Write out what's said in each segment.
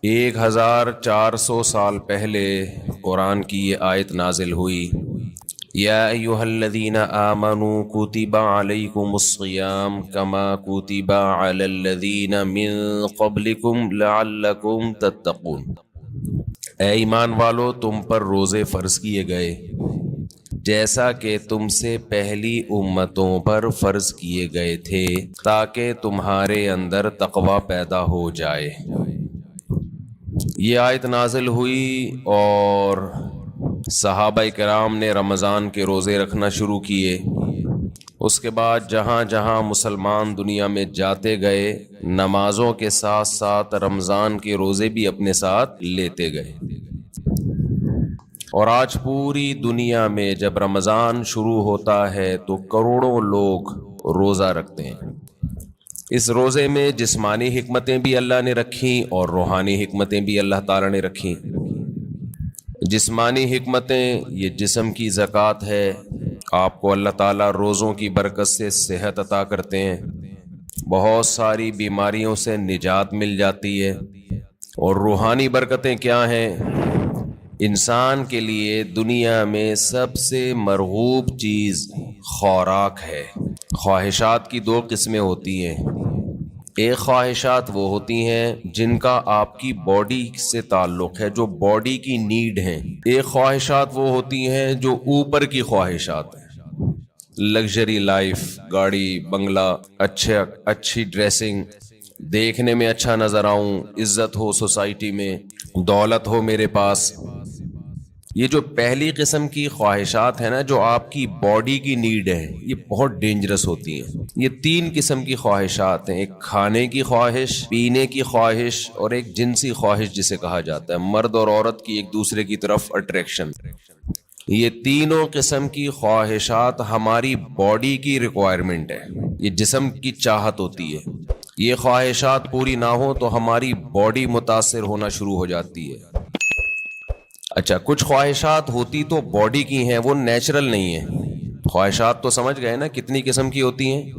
1400 سال پہلے قرآن کی یہ آیت نازل ہوئی، یا ایہا الذین آمنوا کتب علیکم الصیام کما کتب علی الذین من قبلکم لعلکم تتقون۔ اے ایمان والو، تم پر روزے فرض کیے گئے جیسا کہ تم سے پہلی امتوں پر فرض کیے گئے تھے، تاکہ تمہارے اندر تقوی پیدا ہو جائے۔ یہ آیت نازل ہوئی اور صحابہ کرام نے رمضان کے روزے رکھنا شروع کیے۔ اس کے بعد جہاں جہاں مسلمان دنیا میں جاتے گئے، نمازوں کے ساتھ ساتھ رمضان کے روزے بھی اپنے ساتھ لیتے گئے، اور آج پوری دنیا میں جب رمضان شروع ہوتا ہے تو کروڑوں لوگ روزہ رکھتے ہیں۔ اس روزے میں جسمانی حکمتیں بھی اللہ نے رکھیں اور روحانی حکمتیں بھی اللہ تعالیٰ نے رکھیں۔ جسمانی حکمتیں، یہ جسم کی زکوٰۃ ہے، آپ کو اللہ تعالیٰ روزوں کی برکت سے صحت عطا کرتے ہیں، بہت ساری بیماریوں سے نجات مل جاتی ہے۔ اور روحانی برکتیں کیا ہیں؟ انسان کے لیے دنیا میں سب سے مرغوب چیز خوراک ہے۔ خواہشات کی دو قسمیں ہوتی ہیں، ایک خواہشات وہ ہوتی ہیں جن کا آپ کی باڈی سے تعلق ہے، جو باڈی کی نیڈ ہیں، ایک خواہشات وہ ہوتی ہیں جو اوپر کی خواہشات ہیں، لگژری لائف، گاڑی بنگلہ، اچھی ڈریسنگ، دیکھنے میں اچھا نظر آؤں، عزت ہو سوسائٹی میں، دولت ہو میرے پاس۔ یہ جو پہلی قسم کی خواہشات ہیں نا، جو آپ کی باڈی کی نیڈ ہے، یہ بہت ڈینجرس ہوتی ہیں۔ یہ تین قسم کی خواہشات ہیں، ایک کھانے کی خواہش، پینے کی خواہش، اور ایک جنسی خواہش جسے کہا جاتا ہے، مرد اور عورت کی ایک دوسرے کی طرف اٹریکشن۔ یہ تینوں قسم کی خواہشات ہماری باڈی کی ریکوائرمنٹ ہے، یہ جسم کی چاہت ہوتی ہے۔ یہ خواہشات پوری نہ ہو تو ہماری باڈی متاثر ہونا شروع ہو جاتی ہے۔ اچھا، کچھ خواہشات ہوتی تو باڈی کی ہیں، وہ نیچرل نہیں ہیں۔ خواہشات تو سمجھ گئے نا کتنی قسم کی ہوتی ہیں؟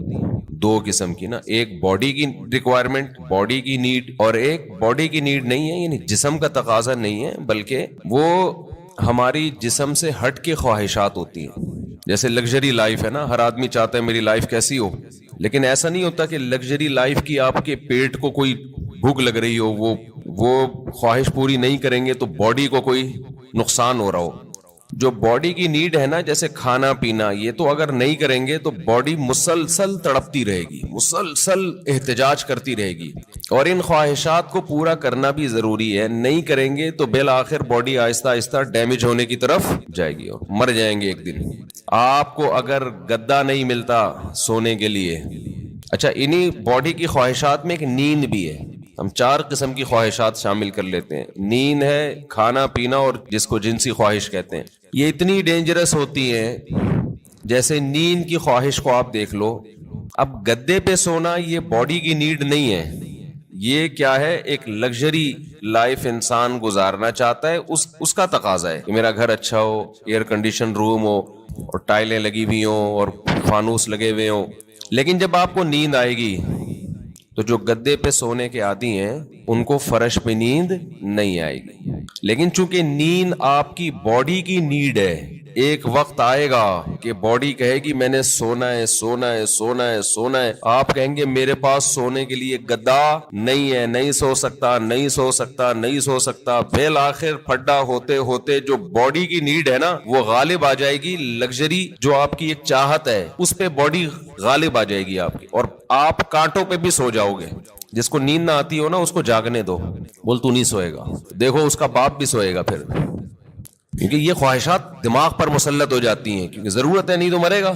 دو قسم کی نا، ایک باڈی کی ریکوائرمنٹ، باڈی کی نیڈ، اور ایک باڈی کی نیڈ نہیں ہے، یعنی جسم کا تقاضا نہیں ہے، بلکہ وہ ہماری جسم سے ہٹ کے خواہشات ہوتی ہیں۔ جیسے لگژری لائف ہے نا، ہر آدمی چاہتا ہے میری لائف کیسی ہو، لیکن ایسا نہیں ہوتا کہ لگژری لائف کی آپ کے پیٹ کو کوئی بھوک لگ رہی ہو، وہ خواہش پوری نہیں کریں گے تو باڈی کو کوئی نقصان ہو رہا ہو۔ جو باڈی کی نیڈ ہے نا، جیسے کھانا پینا، یہ تو اگر نہیں کریں گے تو باڈی مسلسل تڑپتی رہے گی، مسلسل احتجاج کرتی رہے گی، اور ان خواہشات کو پورا کرنا بھی ضروری ہے۔ نہیں کریں گے تو بالآخر باڈی آہستہ آہستہ ڈیمیج ہونے کی طرف جائے گی اور مر جائیں گے ایک دن۔ آپ کو اگر گدا نہیں ملتا سونے کے لیے، اچھا، انہی باڈی کی خواہشات میں ایک نیند بھی ہے۔ ہم 4 قسم کی خواہشات شامل کر لیتے ہیں، نیند ہے، کھانا پینا، اور جس کو جنسی خواہش کہتے ہیں۔ یہ اتنی ڈینجرس ہوتی ہیں، جیسے نیند کی خواہش کو آپ دیکھ لو۔ اب گدے پہ سونا یہ باڈی کی نیڈ نہیں ہے، یہ کیا ہے؟ ایک لگژری لائف انسان گزارنا چاہتا ہے، اس کا تقاضا ہے کہ میرا گھر اچھا ہو، ایئر کنڈیشن روم ہو، اور ٹائلیں لگی ہوئی ہوں، اور فانوس لگے ہوئے ہوں۔ لیکن جب آپ کو نیند آئے گی تو جو گدے پہ سونے کے عادی ہیں ان کو فرش پہ نیند نہیں آئے گی۔ لیکن چونکہ نیند آپ کی باڈی کی نیڈ ہے، ایک وقت آئے گا کہ باڈی کہے گی میں نے سونا ہے، سونا ہے، سونا ہے، سونا ہے۔ آپ کہیں گے میرے پاس سونے کے لیے گدا نہیں ہے، نہیں سو سکتا، نہیں سو سکتا، نہیں سو سکتا۔ بالآخر پھڈا ہوتے ہوتے جو باڈی کی نیڈ ہے نا، وہ غالب آ جائے گی، لگژری جو آپ کی ایک چاہت ہے اس پہ باڈی غالب آ جائے گی آپ کی، اور آپ کانٹوں پہ بھی سو جاؤ گے۔ جس کو نیند نہ آتی ہو نا اس کو جاگنے دو، بول تو نہیں سوئے گا، دیکھو اس کا باپ بھی سوئے گا پھر، کیونکہ یہ خواہشات دماغ پر مسلط ہو جاتی ہیں، کیونکہ ضرورت ہے، نہیں تو مرے گا،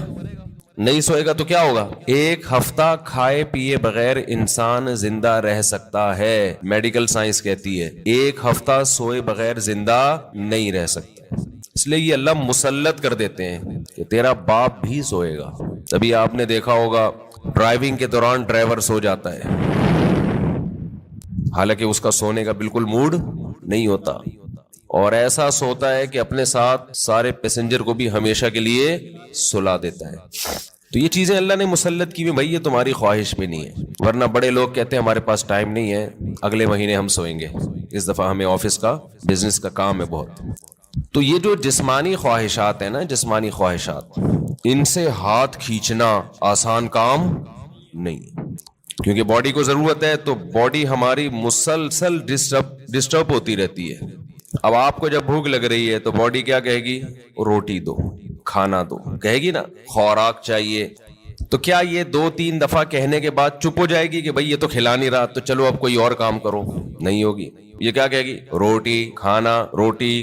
نہیں سوئے گا تو کیا ہوگا؟ 1 ہفتہ کھائے پیے بغیر انسان زندہ رہ سکتا ہے، میڈیکل سائنس کہتی ہے 1 ہفتہ سوئے بغیر زندہ نہیں رہ سکتا۔ اس لیے یہ اللہ مسلط کر دیتے ہیں کہ تیرا باپ بھی سوئے گا۔ تبھی آپ نے دیکھا ہوگا ڈرائیونگ کے دوران ڈرائیور سو جاتا ہے، حالانکہ اس کا سونے کا بالکل موڈ نہیں ہوتا، اور ایسا سوتا ہے کہ اپنے ساتھ سارے پیسنجر کو بھی ہمیشہ کے لیے سلا دیتا ہے۔ تو یہ چیزیں اللہ نے مسلط کی ہوئی، بھائی یہ تمہاری خواہش بھی نہیں ہے، ورنہ بڑے لوگ کہتے ہیں ہمارے پاس ٹائم نہیں ہے، اگلے مہینے ہم سوئیں گے، اس دفعہ ہمیں آفس کا بزنس کا کام ہے بہت۔ تو یہ جو جسمانی خواہشات ہیں نا، جسمانی خواہشات، ان سے ہاتھ کھینچنا آسان کام نہیں ہے، کیونکہ باڈی کو ضرورت ہے، تو باڈی ہماری مسلسل ڈسٹرب ہوتی رہتی ہے۔ اب آپ کو جب بھوک لگ رہی ہے تو باڈی کیا کہے گی؟ روٹی دو، کھانا دو، کہے گی نا، خوراک چاہیے۔ تو کیا یہ 2-3 دفعہ کہنے کے بعد چپ ہو جائے گی کہ بھائی یہ تو کھلا نہیں رہا تو چلو اب کوئی اور کام کرو؟ نہیں ہوگی، یہ کیا کہے گی؟ روٹی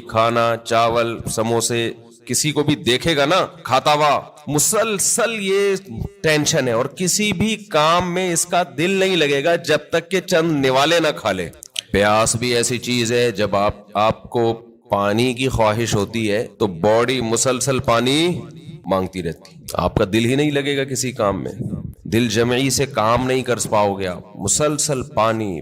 کھانا، چاول، سموسے۔ کسی کو بھی دیکھے گا نا کھاتا ہوا، مسلسل یہ ٹینشن ہے، اور کسی بھی کام میں اس کا دل نہیں لگے گا جب تک کہ چند نوالے نہ کھا لے۔ پیاس بھی ایسی چیز ہے، جب آپ کو پانی کی خواہش ہوتی ہے تو باڈی مسلسل پانی مانگتی رہتی، آپ کا دل ہی نہیں لگے گا کسی کام میں، دل جمعی سے کام نہیں کر پاؤ گے آپ، مسلسل پانی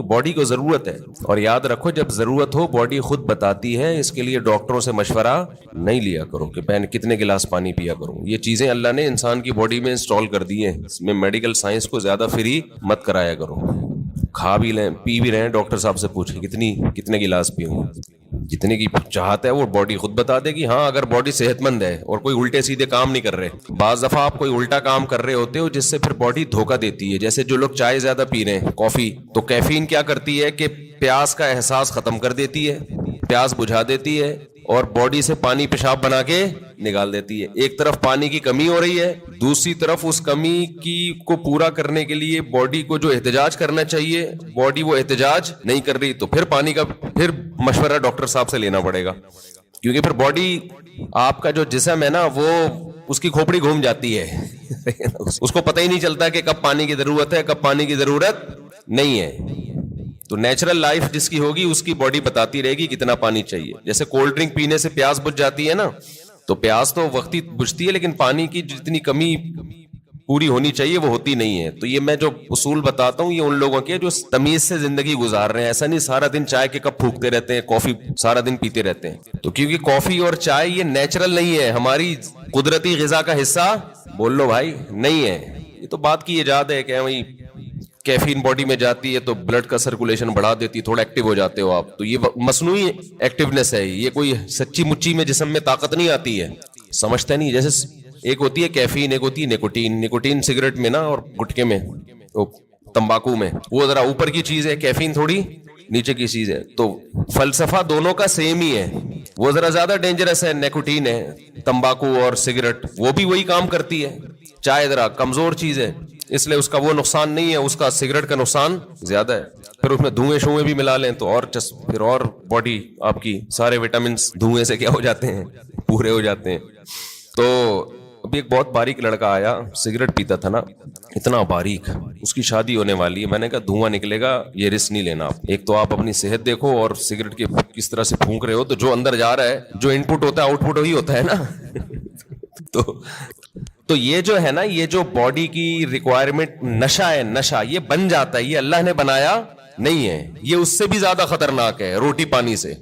باڈی کو ضرورت ہے۔ اور یاد رکھو جب ضرورت ہو باڈی خود بتاتی ہے، اس کے لیے ڈاکٹروں سے مشورہ نہیں لیا کرو کہ میں کتنے گلاس پانی پیا کروں۔ یہ چیزیں اللہ نے انسان کی باڈی میں انسٹال کر دی ہیں، اس میں میڈیکل سائنس کو زیادہ فری مت کرایا کرو۔ کھا بھی لیں پی بھی رہے ہیں، ڈاکٹر صاحب سے پوچھیں کتنے گلاس پیوں، جتنے کی چاہت ہے وہ باڈی خود بتا دے گی۔ ہاں اگر باڈی صحت مند ہے اور کوئی الٹے سیدھے کام نہیں کر رہے، بعض دفعہ آپ کوئی الٹا کام کر رہے ہوتے ہو جس سے پھر باڈی دھوکہ دیتی ہے، جیسے جو لوگ چائے زیادہ پی رہے ہیں، کافی، تو کیفین کیا کرتی ہے کہ پیاس کا احساس ختم کر دیتی ہے، پیاس بجھا دیتی ہے، اور باڈی سے پانی پیشاب بنا کے نکال دیتی ہے۔ ایک طرف پانی کی کمی ہو رہی ہے، دوسری طرف اس کمی کو پورا کرنے کے لیے باڈی کو جو احتجاج کرنا چاہیے باڈی وہ احتجاج نہیں کر رہی، تو پھر پانی کا پھر مشورہ ڈاکٹر صاحب سے لینا پڑے گا، کیونکہ پھر باڈی آپ کا جو جسم ہے نا وہ اس کی کھوپڑی گھوم جاتی ہے اس کو پتہ ہی نہیں چلتا کہ کب پانی کی ضرورت ہے کب پانی کی ضرورت نہیں ہے۔ تو نیچرل لائف جس کی ہوگی اس کی باڈی بتاتی رہے گی کتنا پانی چاہیے۔ جیسے کولڈ ڈرنک پینے سے پیاس بجھ جاتی ہے نا، تو پیاس تو وقتی بجھتی ہے لیکن پانی کی جتنی کمی پوری ہونی چاہیے وہ ہوتی نہیں ہے۔ تو یہ میں جو اصول بتاتا ہوں یہ ان لوگوں کے جو تمیز سے زندگی گزار رہے ہیں، ایسا نہیں سارا دن چائے کے کپ پھونکتے رہتے ہیں، کافی سارا دن پیتے رہتے ہیں۔ تو کیونکہ کافی اور چائے یہ نیچرل نہیں ہے، ہماری قدرتی غذا کا حصہ بول لو بھائی نہیں ہے۔ یہ تو بات کی ایجاد ہے کہ وہی کیفین باڈی میں جاتی ہے تو بلڈ کا سرکولیشن بڑھا دیتی ہے، تھوڑا ایکٹیو ہو جاتے ہو آپ، تو یہ مصنوعی ایکٹیونیس ہے، یہ کوئی سچی مچی میں جسم میں طاقت نہیں آتی ہے، سمجھتے نہیں۔ جیسے ایک ہوتی ہے کیفین، ایک ہوتی ہے نیکوٹین۔ نیکوٹین سگریٹ میں نا اور گٹکے میں، تمباکو میں، وہ ذرا اوپر کی چیز ہے، کیفین تھوڑی نیچے کی چیز ہے۔ تو فلسفہ دونوں کا سیم ہی ہے، وہ ذرا زیادہ ڈینجرس ہے نیکوٹین ہے، تمباکو اور سگریٹ وہ بھی وہی کام کرتی ہے، چائے ذرا کمزور چیز ہے اس لیے اس کا وہ نقصان نہیں ہے، اس کا سگریٹ کا نقصان زیادہ ہے۔ پھر اس میں دھوئیں شوئیں بھی ملا لیں تو اور پھر اور باڈی آپ کی سارے وٹامنس دھوئیں سے کیا ہو جاتے ہیں، پورے ہو جاتے ہیں۔ تو ابھی ایک بہت باریک لڑکا آیا، سگریٹ پیتا تھا نا، اتنا باریک، اس کی شادی ہونے والی ہے، میں نے کہا دھواں نکلے گا یہ رسک نہیں لینا آپ، ایک تو آپ اپنی صحت دیکھو اور سگریٹ کے کس طرح سے پھونک رہے ہو، تو جو اندر جا رہا ہے جو ان پٹ ہوتا ہے آؤٹ پٹ وہی ہوتا ہے نا تو یہ جو ہے نا، یہ جو باڈی کی ریکوائرمنٹ نشہ ہے، نشہ یہ بن جاتا ہے، یہ اللہ نے بنایا نہیں ہے، یہ اس سے بھی زیادہ خطرناک ہے روٹی پانی سے،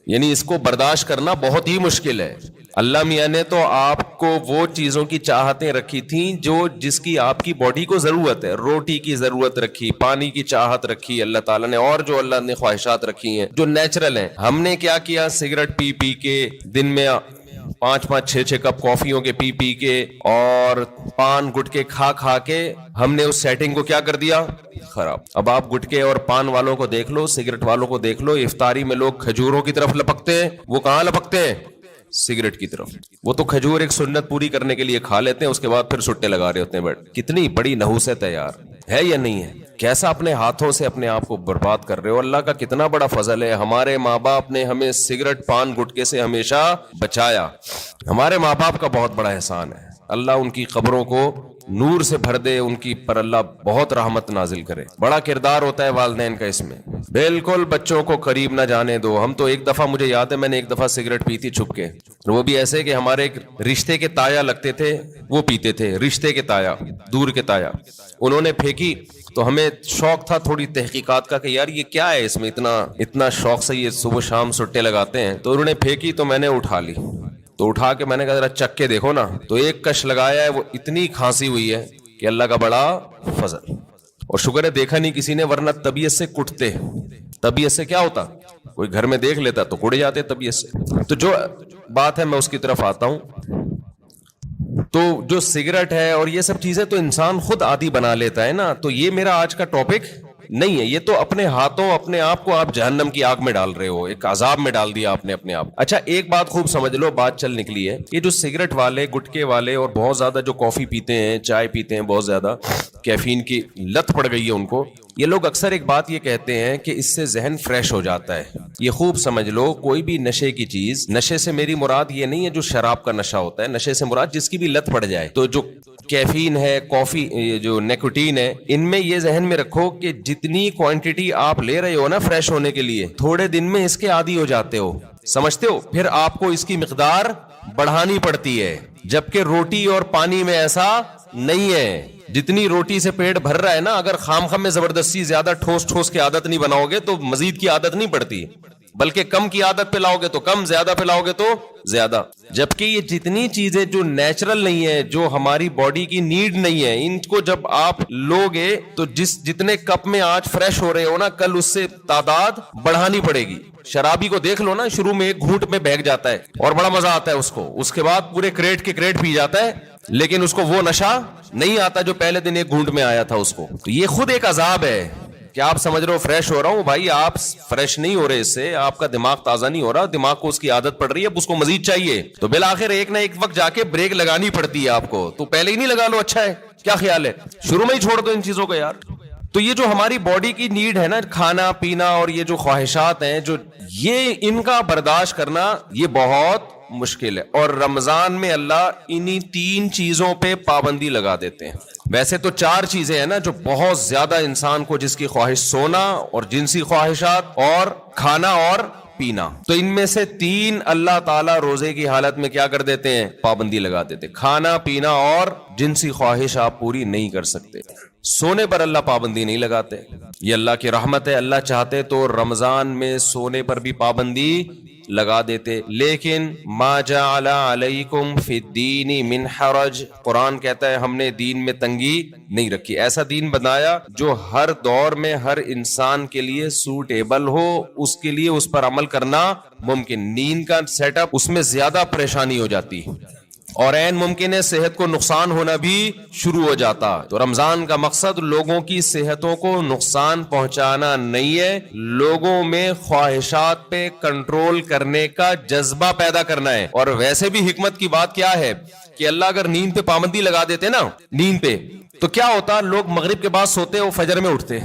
یعنی اس کو برداشت کرنا بہت ہی مشکل ہے۔ اللہ میاں نے تو آپ کو وہ چیزوں کی چاہتیں رکھی تھیں جو جس کی آپ کی باڈی کو ضرورت ہے، روٹی کی ضرورت رکھی، پانی کی چاہت رکھی اللہ تعالیٰ نے، اور جو اللہ نے خواہشات رکھی ہیں جو نیچرل ہیں۔ ہم نے کیا کیا، سگریٹ پی پی کے دن میں 5-5 6-6 کپ کافیوں کے پی پی کے اور پان گٹکے کھا کھا کے ہم نے اس سیٹنگ کو کیا کر دیا، خراب۔ اب آپ گٹکے اور پان والوں کو دیکھ لو، سگریٹ والوں کو دیکھ لو، افطاری میں لوگ کھجوروں کی طرف لپکتے ہیں، وہ کہاں لپکتے ہیں، سگریٹ کی طرف۔ وہ تو کھجور ایک سنت پوری کرنے کے لیے کھا لیتے ہیں، اس کے بعد پھر سٹے لگا رہے ہوتے ہیں۔ بٹ کتنی بڑی نحوست ہے یار، ہے یا نہیں ہے؟ کیسا اپنے ہاتھوں سے اپنے آپ کو برباد کر رہے ہو۔ اللہ کا کتنا بڑا فضل ہے، ہمارے ماں باپ نے ہمیں سگریٹ پان گٹکے سے ہمیشہ بچایا، ہمارے ماں باپ کا بہت بڑا احسان ہے۔ اللہ ان کی قبروں کو نور سے بھر دے، ان کی پر اللہ بہت رحمت نازل کرے۔ بڑا کردار ہوتا ہے والدین کا اس میں، بالکل بچوں کو قریب نہ جانے دو۔ ہم تو ایک دفعہ، مجھے یاد ہے میں نے ایک دفعہ سگریٹ پی تھی چھپ کے، وہ بھی ایسے کہ ہمارے ایک رشتے کے تایا لگتے تھے، وہ پیتے تھے، رشتے کے تایا، دور کے تایا، انہوں نے پھینکی تو ہمیں شوق تھا تھوڑی تحقیقات کا کہ یار یہ کیا ہے، اس میں اتنا شوق سے یہ صبح شام سٹے لگاتے ہیں، تو انہوں نے پھینکی تو میں نے اٹھا لی، تو اٹھا کے میں نے کہا ذرا چک کے دیکھو نا, تو ایک کش لگایا ہے, وہ اتنی کھانسی ہوئی ہے کہ اللہ کا بڑا فضل. اور شکر ہے دیکھا نہیں کسی نے, ورنہ طبیعت سے کٹتے. طبیعت سے کیا ہوتا, کوئی گھر میں دیکھ لیتا تو کٹ جاتے طبیعت سے. تو جو بات ہے میں اس کی طرف آتا ہوں. تو جو سگریٹ ہے اور یہ سب چیزیں تو انسان خود عادی بنا لیتا ہے نا, تو یہ میرا آج کا ٹاپک نہیں ہے. یہ تو اپنے ہاتھوں اپنے آپ کو آپ جہنم کی آگ میں ڈال رہے ہو, ایک عذاب میں ڈال دیا آپ نے اپنے آپ. اچھا ایک بات خوب سمجھ لو, بات چل نکلی ہے, یہ جو سگریٹ والے, گٹکے والے اور بہت زیادہ جو کافی پیتے ہیں, چائے پیتے ہیں, بہت زیادہ کیفین کی لت پڑ گئی ہے ان کو, یہ لوگ اکثر ایک بات یہ کہتے ہیں کہ اس سے ذہن فریش ہو جاتا ہے. یہ خوب سمجھ لو, کوئی بھی نشے کی چیز, نشے سے میری مراد یہ نہیں ہے جو شراب کا نشہ ہوتا ہے, نشے سے مراد جس کی بھی لت پڑ جائے. تو جو کیفین ہے, کافی, جو نیکوٹین ہے, ان میں یہ ذہن میں رکھو کہ جتنی کوانٹٹی آپ لے رہے ہو نا فریش ہونے کے لیے, تھوڑے دن میں اس کے عادی ہو جاتے ہو, سمجھتے ہو. پھر آپ کو اس کی مقدار بڑھانی پڑتی ہے, جبکہ روٹی اور پانی میں ایسا نہیں ہے. جتنی روٹی سے پیٹ بھر رہا ہے نا, اگر خام خام میں زبردستی زیادہ ٹھوس ٹھوس کی عادت نہیں بناؤ گے تو مزید کی عادت نہیں پڑتی, بلکہ کم کی عادت پہ لاؤ گے تو کم, زیادہ پہ لاؤ گے تو زیادہ. جبکہ یہ جتنی چیزیں جو نیچرل نہیں ہے, جو ہماری باڈی کی نیڈ نہیں ہے, ان کو جب آپ لوگے تو جتنے کپ میں آج فریش ہو رہے ہو نا, کل اس سے تعداد بڑھانی پڑے گی. شرابی کو دیکھ لو نا, شروع میں ایک گھونٹ میں بہک جاتا ہے اور بڑا مزہ آتا ہے اس کو, اس کے بعد پورے کریٹ کے کریٹ پی جاتا ہے, لیکن اس کو وہ نشہ نہیں آتا جو پہلے دن ایک گھونٹ میں آیا تھا اس کو. تو یہ خود ایک عذاب ہے کہ آپ سمجھ رہے ہو فریش ہو رہا ہوں, بھائی آپ فریش نہیں ہو رہے, اس سے آپ کا دماغ تازہ نہیں ہو رہا, دماغ کو اس کی عادت پڑ رہی ہے, اب اس کو مزید چاہیے, تو بالآخر ایک نہ ایک وقت جا کے بریک لگانی پڑتی ہے آپ کو. تو پہلے ہی نہیں لگا لو, اچھا ہے, کیا خیال ہے, شروع میں ہی چھوڑ دو ان چیزوں کو یار. تو یہ جو ہماری باڈی کی نیڈ ہے نا, کھانا پینا اور یہ جو خواہشات ہیں, جو یہ ان کا برداشت کرنا یہ بہت مشکل ہے. اور رمضان میں اللہ انہی 3 چیزوں پہ پابندی لگا دیتے ہیں. ویسے تو 4 چیزیں ہیں نا جو بہت زیادہ انسان کو, جس کی خواہش سونا اور جنسی خواہشات اور کھانا اور پینا, تو ان میں سے 3 اللہ تعالیٰ روزے کی حالت میں کیا کر دیتے ہیں, پابندی لگا دیتے. کھانا پینا اور جنسی خواہش آپ پوری نہیں کر سکتے. سونے پر اللہ پابندی نہیں لگاتے, یہ اللہ کی رحمت ہے. اللہ چاہتے تو رمضان میں سونے پر بھی پابندی لگا دیتے, لیکن ما جعل علیکم فی الدین من حرج, قرآن کہتا ہے ہم نے دین میں تنگی نہیں رکھی. ایسا دین بنایا جو ہر دور میں ہر انسان کے لیے سوٹیبل ہو, اس کے لیے اس پر عمل کرنا ممکن. نیند کا سیٹ اپ, اس میں زیادہ پریشانی ہو جاتی اور عین ممکن ہے صحت کو نقصان ہونا بھی شروع ہو جاتا. تو رمضان کا مقصد لوگوں کی صحتوں کو نقصان پہنچانا نہیں ہے, لوگوں میں خواہشات پہ کنٹرول کرنے کا جذبہ پیدا کرنا ہے. اور ویسے بھی حکمت کی بات کیا ہے کہ اللہ اگر نیند پہ پابندی لگا دیتے نا, نیند پہ, تو کیا ہوتا, لوگ مغرب کے بعد سوتے وہ فجر میں اٹھتے,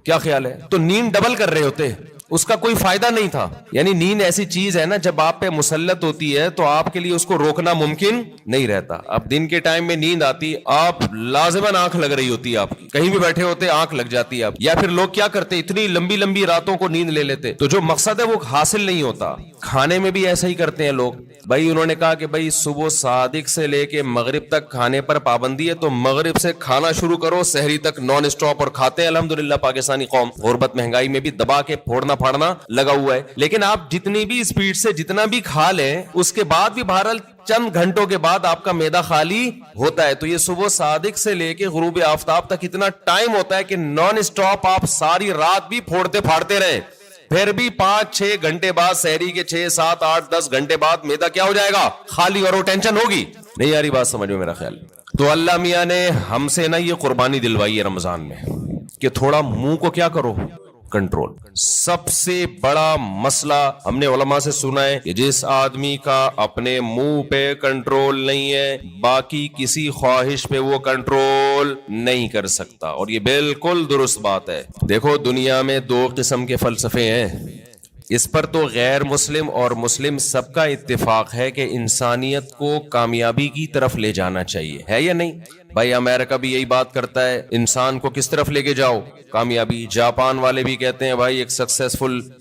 کیا خیال ہے, تو نیند ڈبل کر رہے ہوتے, اس کا کوئی فائدہ نہیں تھا. یعنی نیند ایسی چیز ہے نا, جب آپ پہ مسلط ہوتی ہے تو آپ کے لیے اس کو روکنا ممکن نہیں رہتا. اب دن کے ٹائم میں نیند آتی, آپ لازماً آنکھ لگ رہی ہوتی ہے, آپ کی کہیں بھی بیٹھے ہوتے آنکھ لگ جاتی ہے آپ. یا پھر لوگ کیا کرتے, اتنی لمبی لمبی راتوں کو نیند لے لیتے, تو جو مقصد ہے وہ حاصل نہیں ہوتا. کھانے میں بھی ایسا ہی کرتے ہیں لوگ. بھائی انہوں نے کہا کہ بھائی صبح صادق سے لے کے مغرب تک کھانے پر پابندی ہے, تو مغرب سے کھانا شروع کرو, سحری تک نان اسٹاپ, اور کھاتے ہیں. الحمدللہ پاکستانی قوم غربت مہنگائی میں بھی دبا کے پھوڑنا پھاڑنا لگا ہوا ہے. لیکن آپ جتنی بھی اسپیڈ سے جتنا بھی کھا لیں, اس کے بعد بھی بہرحال چند گھنٹوں کے بعد آپ کا معدہ خالی ہوتا ہے. تو یہ صبح صادق سے لے کے غروب آفتاب تک اتنا ٹائم ہوتا ہے کہ نان اسٹاپ آپ ساری رات بھی پھوڑتے پھاڑتے رہیں, پھر بھی 5-6 گھنٹے بعد, سحری کے 6, 7, 8, 10 گھنٹے بعد معدہ کیا ہو جائے گا, خالی, اور وہ ٹینشن ہوگی. نہیں یاری بات سمجھ میں میرا خیال. تو اللہ میاں نے ہم سے نا یہ قربانی دلوائی ہے رمضان میں کہ تھوڑا منہ کو کیا کرو, کنٹرول. سب سے بڑا مسئلہ ہم نے علماء سے سنا ہے کہ جس آدمی کا اپنے منہ پہ کنٹرول نہیں ہے, باقی کسی خواہش پہ وہ کنٹرول نہیں کر سکتا. اور یہ بالکل درست بات ہے. دیکھو دنیا میں 2 قسم کے فلسفے ہیں, اس پر تو غیر مسلم اور مسلم سب کا اتفاق ہے کہ انسانیت کو کامیابی کی طرف لے جانا چاہیے, ہے یا نہیں بھائی. امریکہ بھی یہی بات کرتا ہے, انسان کو کس طرف لے کے جاؤ, کامیابی. جاپان والے بھی کہتے ہیں بھائی ایک سکسیسفل